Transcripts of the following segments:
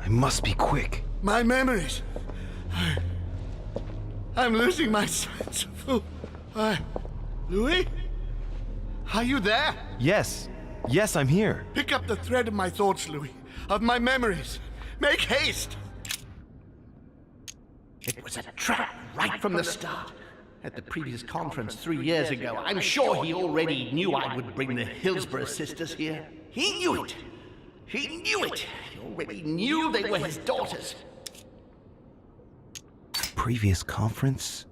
I must be quick. My memories. I'm losing my sense of who. Louis? Are you there? Yes. Yes, I'm here. Pick up the thread of my thoughts, Louis. Of my memories. Make haste! It was a trap right from the start. At the previous conference 3 years ago, I'm sure he already knew I would bring the Hillsborough sisters here. He knew it. He knew it. He already knew they were his daughters. Previous conference?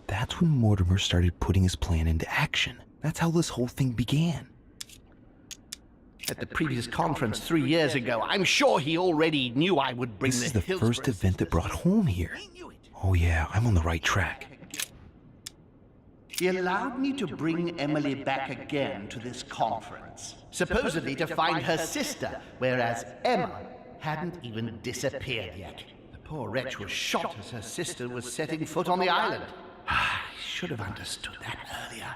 That's when Mortimer started putting his plan into action. That's how this whole thing began. At the previous conference 3 years ago, I'm sure he already knew I would bring This is the the Hillsborough first event that brought home here. Oh yeah, I'm on the right track. He allowed me to bring Emily back again to this conference, supposedly to find her sister, whereas Emma hadn't even disappeared yet. The poor wretch was shot as her sister was setting foot on the island. I should have understood that earlier.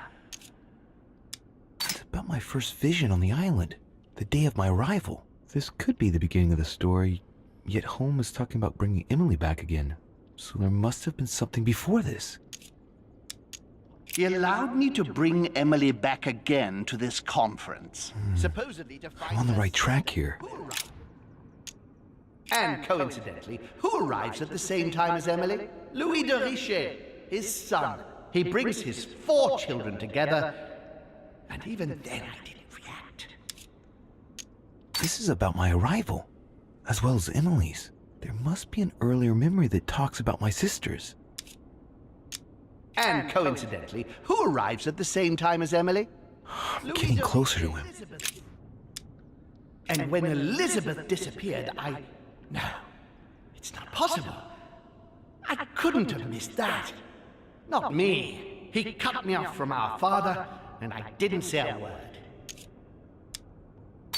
It's about my first vision on the island, the day of my arrival. This could be the beginning of the story, yet Holmes is talking about bringing Emily back again. So there must have been something before this. He allowed me to bring Emily back again to this conference, supposedly to find I'm on the her right track here. And coincidentally, who arrives at the same time as Emily? Louis de Richet, his son. He brings his 4 children together, and even then I didn't react. This is about my arrival, as well as Emily's. There must be an earlier memory that talks about my sisters. And coincidentally, who arrives at the same time as Emily? I'm getting closer to him. And when Elizabeth disappeared, No, it's not possible. I couldn't have missed that. Not me. He cut me off from our father, and I didn't say a word.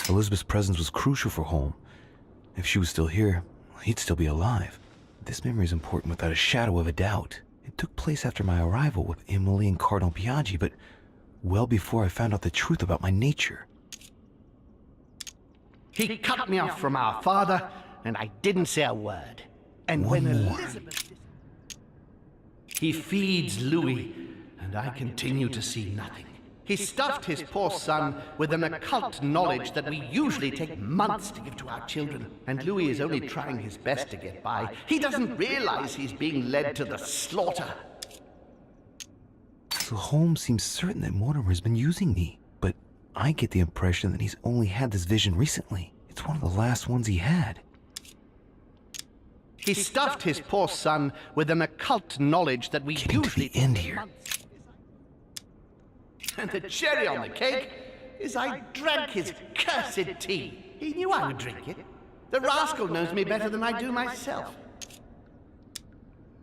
Elizabeth's presence was crucial for Holmes. If she was still here, he'd still be alive. This memory is important without a shadow of a doubt. It took place after my arrival with Emily and Cardinal Biaggi, but well before I found out the truth about my nature. He cut me off from our father, and I didn't say a word. And One when more. Elizabeth... He feeds Louis, and I continue to see nothing. He stuffed his poor son with an occult knowledge that we usually take months to give to our children. And Louis is only trying his best to get by. He doesn't realize he's being led to the slaughter. So Holmes seems certain that Mortimer has been using me, but I get the impression that he's only had this vision recently. It's one of the last ones he had. He stuffed his poor son with an occult knowledge that we Getting to usually the end take here. months. And the cherry on the cake is I drank his cursed tea. He knew I would drink it. The rascal knows me better than I do myself.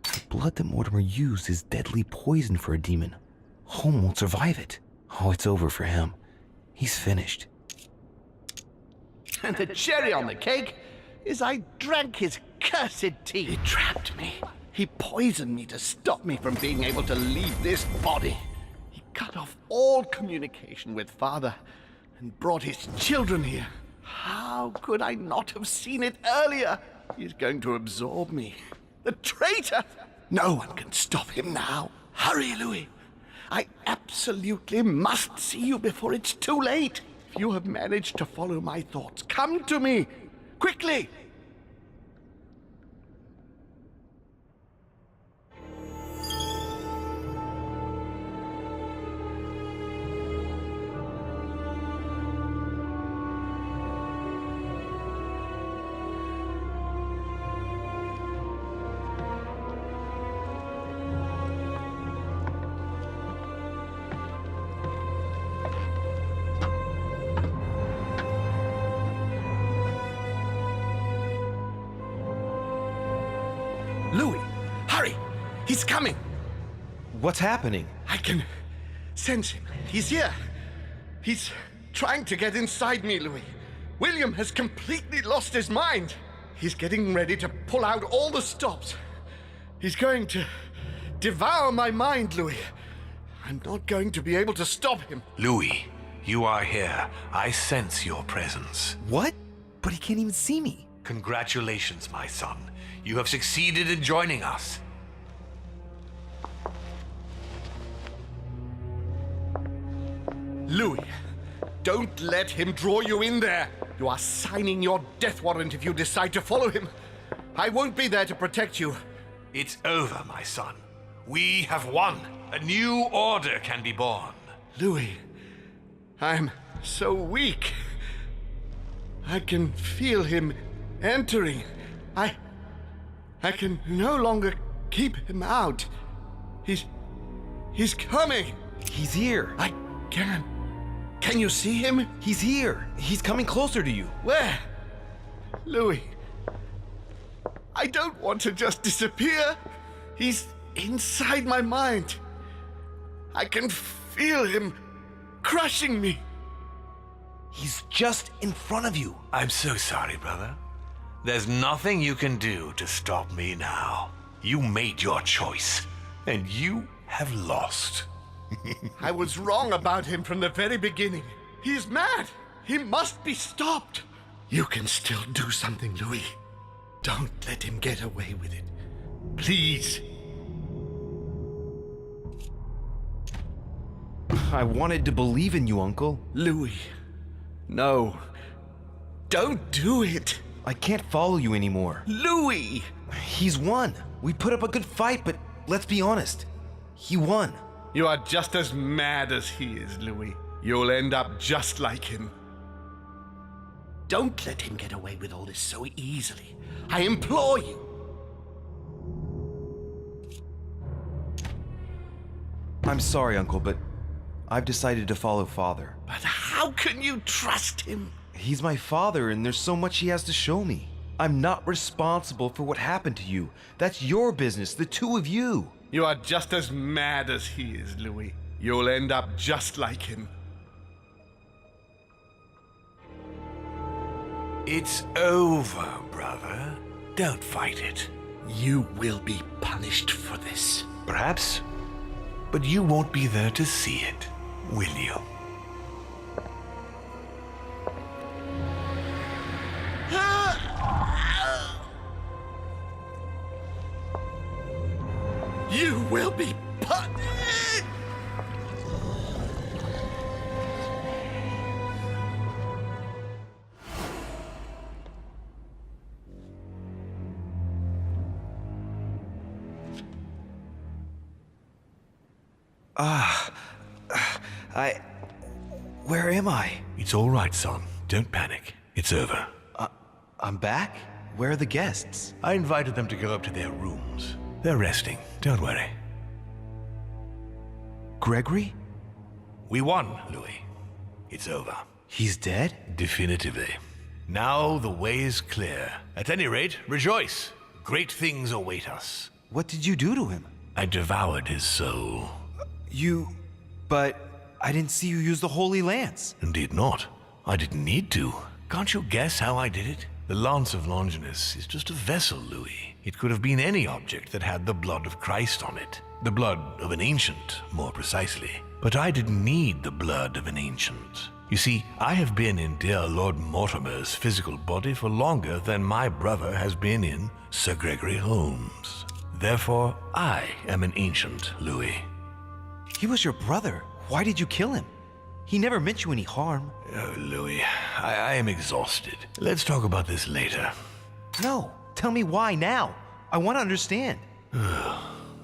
The blood that Mortimer used is deadly poison for a demon. Holmes won't survive it. Oh, it's over for him. He's finished. And the cherry on the cake is I drank his cursed tea. He trapped me. He poisoned me to stop me from being able to leave this body. He cut off all communication with Father and brought his children here. How could I not have seen it earlier? He's going to absorb me. The traitor! No one can stop him now. Hurry, Louis. I absolutely must see you before it's too late. If you have managed to follow my thoughts, come to me. Quickly! Louis, hurry! He's coming! What's happening? I can sense him. He's here. He's trying to get inside me, Louis. William has completely lost his mind. He's getting ready to pull out all the stops. He's going to devour my mind, Louis. I'm not going to be able to stop him. Louis, you are here. I sense your presence. What? But he can't even see me. Congratulations, my son. You have succeeded in joining us. Louis, don't let him draw you in there. You are signing your death warrant if you decide to follow him. I won't be there to protect you. It's over, my son. We have won. A new order can be born. Louis, I'm so weak. I can feel him entering. I can no longer keep him out. He's coming. He's here. I can. Can you see him? He's here. He's coming closer to you. Where? Louis, I don't want to just disappear. He's inside my mind. I can feel him crushing me. He's just in front of you. I'm so sorry, brother. There's nothing you can do to stop me now. You made your choice, and you have lost. I was wrong about him from the very beginning. He's mad. He must be stopped. You can still do something, Louis. Don't let him get away with it. Please. I wanted to believe in you, Uncle. Louis. No. Don't do it. I can't follow you anymore. Louis! He's won. We put up a good fight, but let's be honest. He won. You are just as mad as he is, Louis. You'll end up just like him. Don't let him get away with all this so easily. I implore you. I'm sorry, Uncle, but I've decided to follow Father. But how can you trust him? He's my father, and there's so much he has to show me. I'm not responsible for what happened to you. That's your business, the two of you. You are just as mad as he is, Louis. You'll end up just like him. It's over, brother. Don't fight it. You will be punished for this. Perhaps, but you won't be there to see it, will you? You will be punished! Where am I? It's all right, son. Don't panic. It's over. I'm back? Where are the guests? I invited them to go up to their rooms. They're resting. Don't worry. Gregory? We won, Louis. It's over. He's dead? Definitively. Now the way is clear. At any rate, rejoice. Great things await us. What did you do to him? I devoured his soul. But I didn't see you use the Holy Lance. Indeed not. I didn't need to. Can't you guess how I did it? The Lance of Longinus is just a vessel, Louis. It could have been any object that had the blood of Christ on it. The blood of an ancient, more precisely. But I didn't need the blood of an ancient. You see, I have been in dear Lord Mortimer's physical body for longer than my brother has been in Sir Gregory Holmes. Therefore, I am an ancient, Louis. He was your brother. Why did you kill him? He never meant you any harm. Oh, Louis, I am exhausted. Let's talk about this later. No, tell me why now. I want to understand.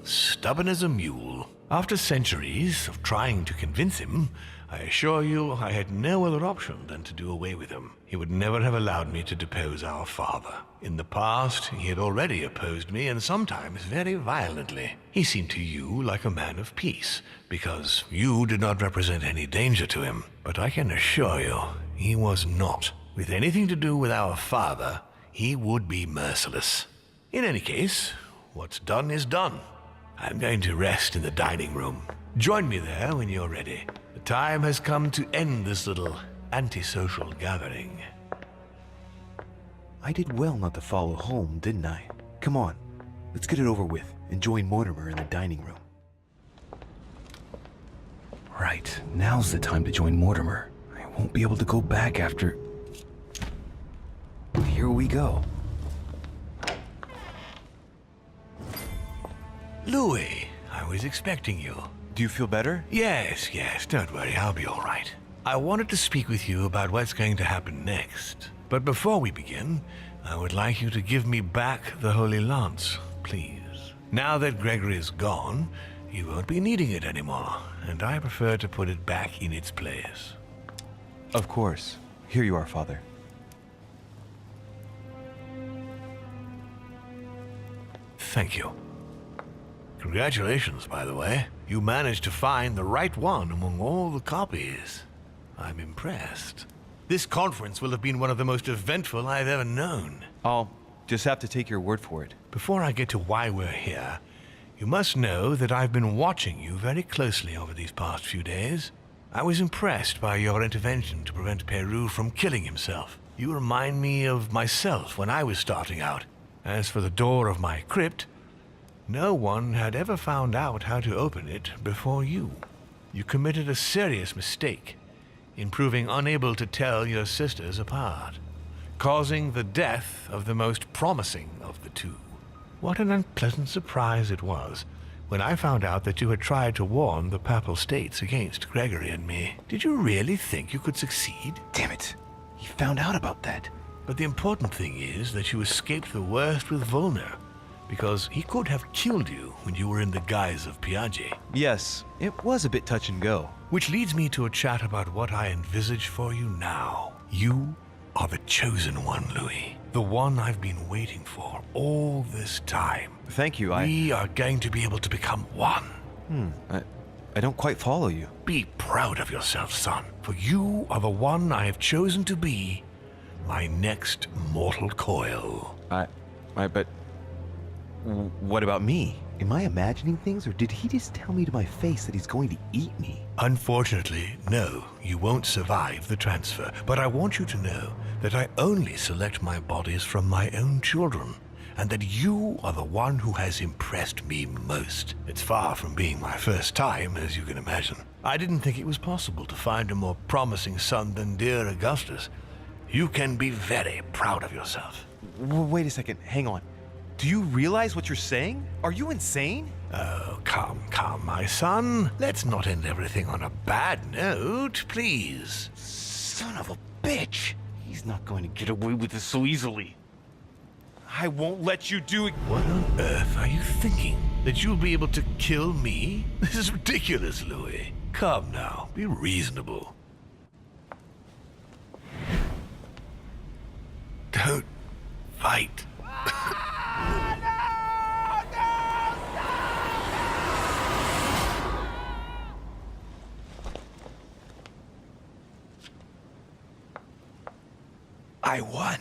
Stubborn as a mule. After centuries of trying to convince him, I assure you I had no other option than to do away with him. He would never have allowed me to depose our father. In the past, he had already opposed me, and sometimes very violently. He seemed to you like a man of peace, because you did not represent any danger to him. But I can assure you, he was not. With anything to do with our father, he would be merciless. In any case, what's done is done. I'm going to rest in the dining room. Join me there when you're ready. The time has come to end this little antisocial gathering. I did well not to follow home, didn't I? Come on, let's get it over with and join Mortimer in the dining room. Right, now's the time to join Mortimer. I won't be able to go back after... Here we go. Louis, I was expecting you. Do you feel better? Yes, don't worry, I'll be all right. I wanted to speak with you about what's going to happen next. But before we begin, I would like you to give me back the Holy Lance, please. Now that Gregory is gone, you won't be needing it anymore, and I prefer to put it back in its place. Of course. Here you are, Father. Thank you. Congratulations, by the way. You managed to find the right one among all the copies. I'm impressed. This conference will have been one of the most eventful I've ever known. I'll just have to take your word for it. Before I get to why we're here, you must know that I've been watching you very closely over these past few days. I was impressed by your intervention to prevent Peru from killing himself. You remind me of myself when I was starting out. As for the door of my crypt, no one had ever found out how to open it before you. You committed a serious mistake in proving unable to tell your sisters apart, causing the death of the most promising of the two. What an unpleasant surprise it was when I found out that you had tried to warn the Papal States against Gregory and me. Did you really think you could succeed? Damn it. He found out about that. But the important thing is that you escaped the worst with Volner, because he could have killed you when you were in the guise of Piaggi. Yes, it was a bit touch and go. Which leads me to a chat about what I envisage for you now. You are the chosen one, Louis. The one I've been waiting for all this time. Thank you, We are going to be able to become one. I don't quite follow you. Be proud of yourself, son, for you are the one I have chosen to be my next mortal coil. But what about me? Am I imagining things, or did he just tell me to my face that he's going to eat me? Unfortunately, no, you won't survive the transfer. But I want you to know that I only select my bodies from my own children, and that you are the one who has impressed me most. It's far from being my first time, as you can imagine. I didn't think it was possible to find a more promising son than dear Augustus. You can be very proud of yourself. Wait a second, hang on. Do you realize what you're saying? Are you insane? Oh, come, my son. Let's not end everything on a bad note, please. Son of a bitch! He's not going to get away with this so easily. I won't let you do it. What on earth are you thinking? That you'll be able to kill me? This is ridiculous, Louis. Come now, be reasonable. Don't fight. I won.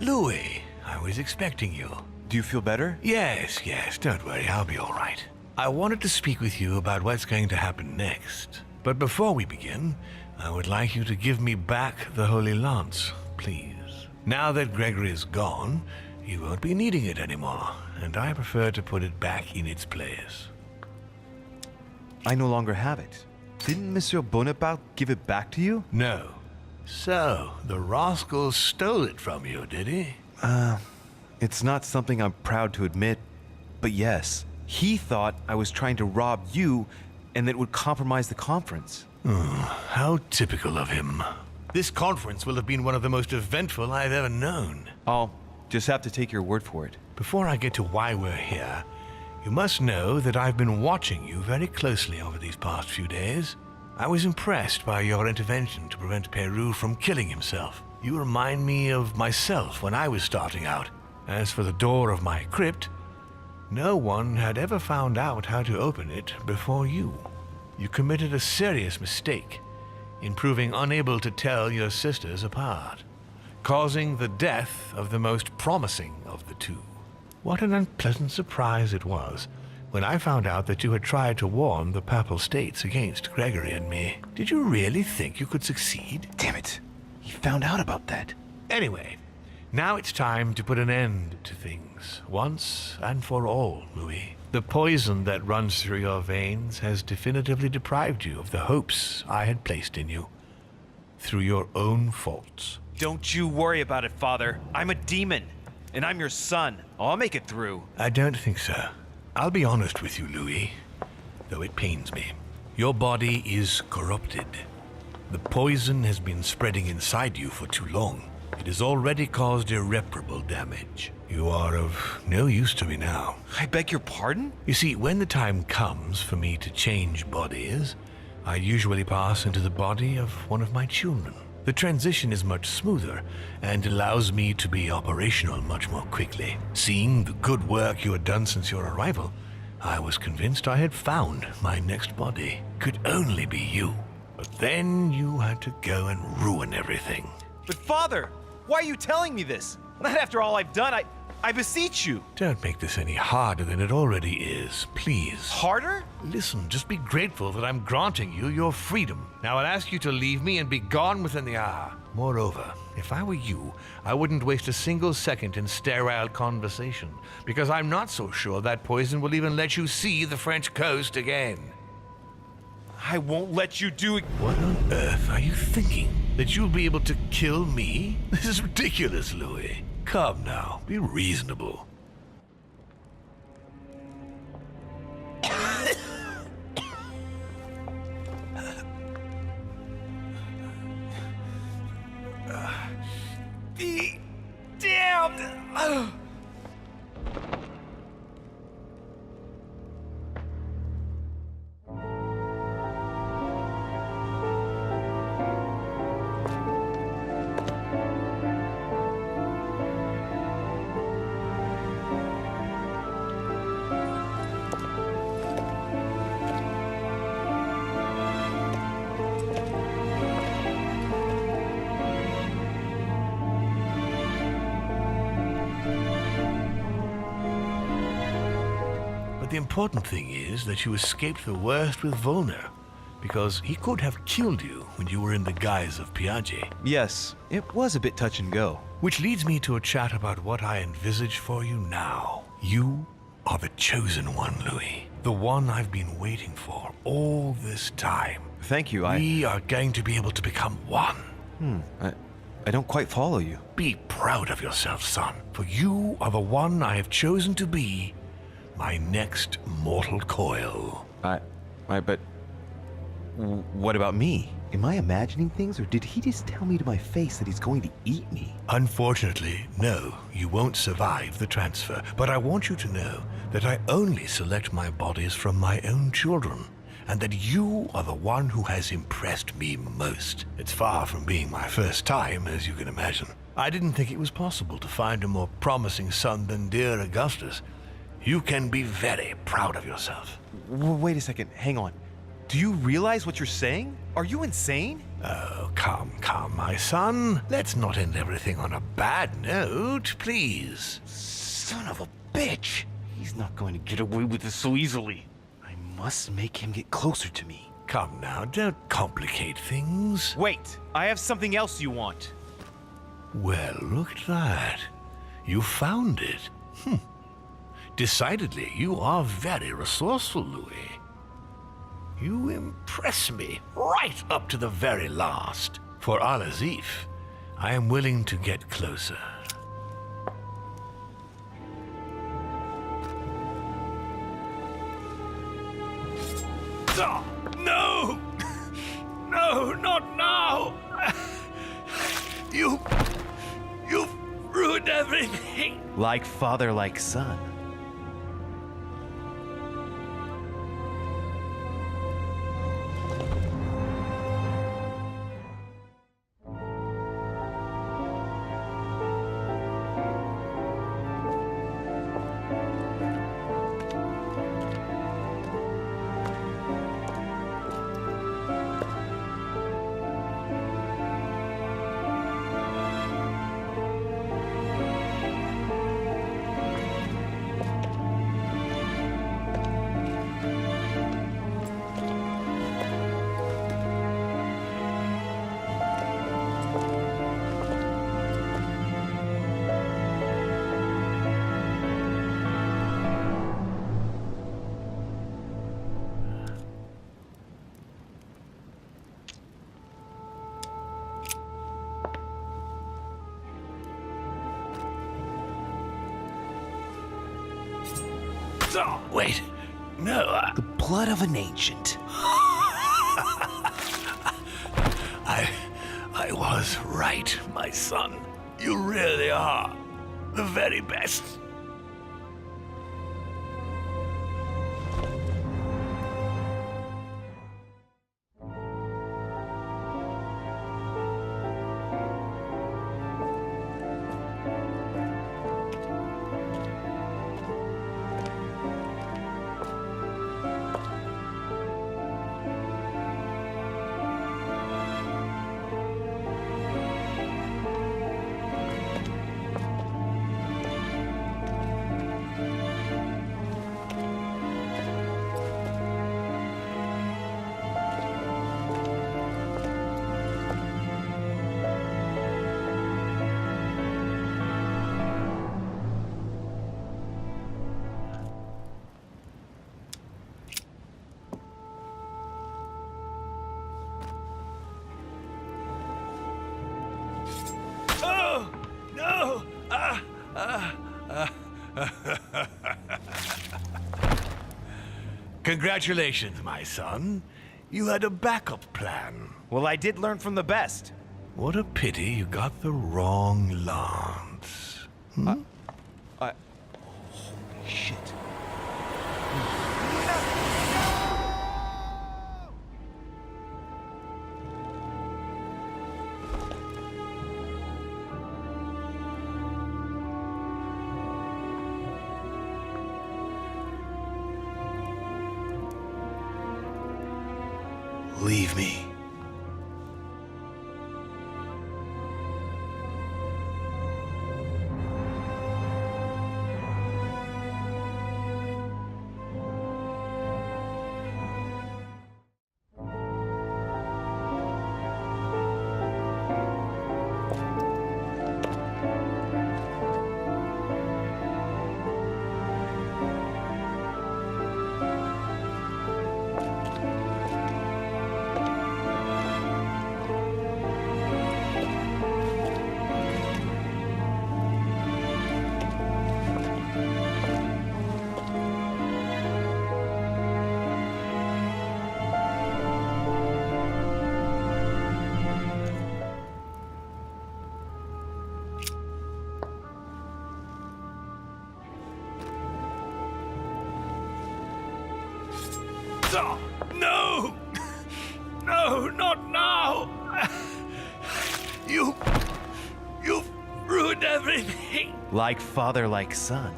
Louis, I was expecting you. Do you feel better? Yes, don't worry, I'll be all right. I wanted to speak with you about what's going to happen next. But before we begin, I would like you to give me back the Holy Lance, please. Now that Gregory is gone, you won't be needing it anymore, and I prefer to put it back in its place. I no longer have it. Didn't Monsieur Bonaparte give it back to you? No. So, the rascal stole it from you, did he? It's not something I'm proud to admit, but yes. He thought I was trying to rob you and that it would compromise the conference. How typical of him. This conference will have been one of the most eventful I've ever known. I'll just have to take your word for it. Before I get to why we're here, you must know that I've been watching you very closely over these past few days. I was impressed by your intervention to prevent Peru from killing himself. You remind me of myself when I was starting out. As for the door of my crypt, No one had ever found out how to open it before you. You committed a serious mistake in proving unable to tell your sisters apart, causing the death of the most promising of the two. What an unpleasant surprise it was when I found out that you had tried to warn the Papal States against Gregory and me. Did you really think you could succeed? Damn it. He found out about that. Anyway, now it's time to put an end to things, once and for all, Louis. The poison that runs through your veins has definitively deprived you of the hopes I had placed in you, through your own faults. Don't you worry about it, Father. I'm a demon, and I'm your son. I'll make it through. I don't think so. I'll be honest with you, Louis, though it pains me. Your body is corrupted. The poison has been spreading inside you for too long. It has already caused irreparable damage. You are of no use to me now. I beg your pardon? You see, when the time comes for me to change bodies, I usually pass into the body of one of my children. The transition is much smoother and allows me to be operational much more quickly. Seeing the good work you had done since your arrival, I was convinced I had found my next body. Could only be you. But then you had to go and ruin everything. But Father, why are you telling me this? Not after all I've done. I beseech you. Don't make this any harder than it already is, please. Harder? Listen, just be grateful that I'm granting you your freedom. Now I'll ask you to leave me and be gone within the hour. Moreover, if I were you, I wouldn't waste a single second in sterile conversation, because I'm not so sure that poison will even let you see the French coast again. I won't let you do it. What on earth are you thinking? That you'll be able to kill me? This is ridiculous, Louis. Come now, be reasonable. Be damned! The important thing is that you escaped the worst with Volner, because he could have killed you when you were in the guise of Piaget. Yes, it was a bit touch and go. Which leads me to a chat about what I envisage for you now. You are the chosen one, Louis. The one I've been waiting for all this time. Thank you, We are going to be able to become one. I don't quite follow you. Be proud of yourself, son, for you are the one I have chosen to be my next mortal coil. But what about me? Am I imagining things, or did he just tell me to my face that he's going to eat me? Unfortunately, no, you won't survive the transfer. But I want you to know that I only select my bodies from my own children, and that you are the one who has impressed me most. It's far from being my first time, as you can imagine. I didn't think it was possible to find a more promising son than dear Augustus. You can be very proud of yourself. Wait a second, hang on. Do you realize what you're saying? Are you insane? Oh, come, my son. Let's not end everything on a bad note, please. Son of a bitch! He's not going to get away with this so easily. I must make him get closer to me. Come now, don't complicate things. Wait, I have something else you want. Well, look at that. You found it. Decidedly, you are very resourceful, Louis. You impress me right up to the very last. For Azif, I am willing to get closer. Oh, no! No, not now! You've ruined everything! Like father, like son. Wait, no, The blood of an ancient. I was right, my son. You really are the very best. Oh, no! Congratulations, my son. You had a backup plan. Well, I did learn from the best. What a pity you got the wrong lance. Holy shit. Leave me. Oh, no! No, not now! You've ruined everything! Like father, like son.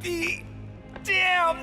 Be damned!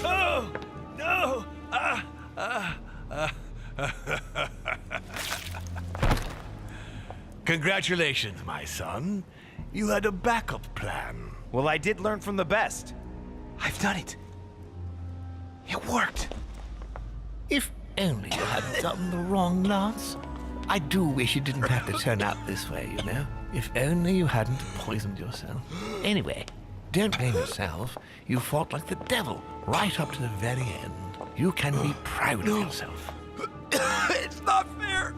Oh, no! Congratulations, my son. You had a backup plan. Well, I did learn from the best. I've done it. It worked. If only you hadn't gotten the wrong lance. I do wish it didn't have to turn out this way, you know. If only you hadn't poisoned yourself. Anyway, don't blame yourself. You fought like the devil right up to the very end. You can be proud of yourself. It's not fair!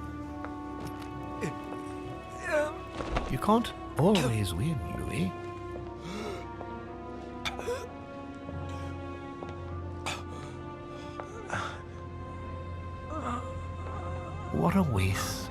You can't always win, Louis. What a waste.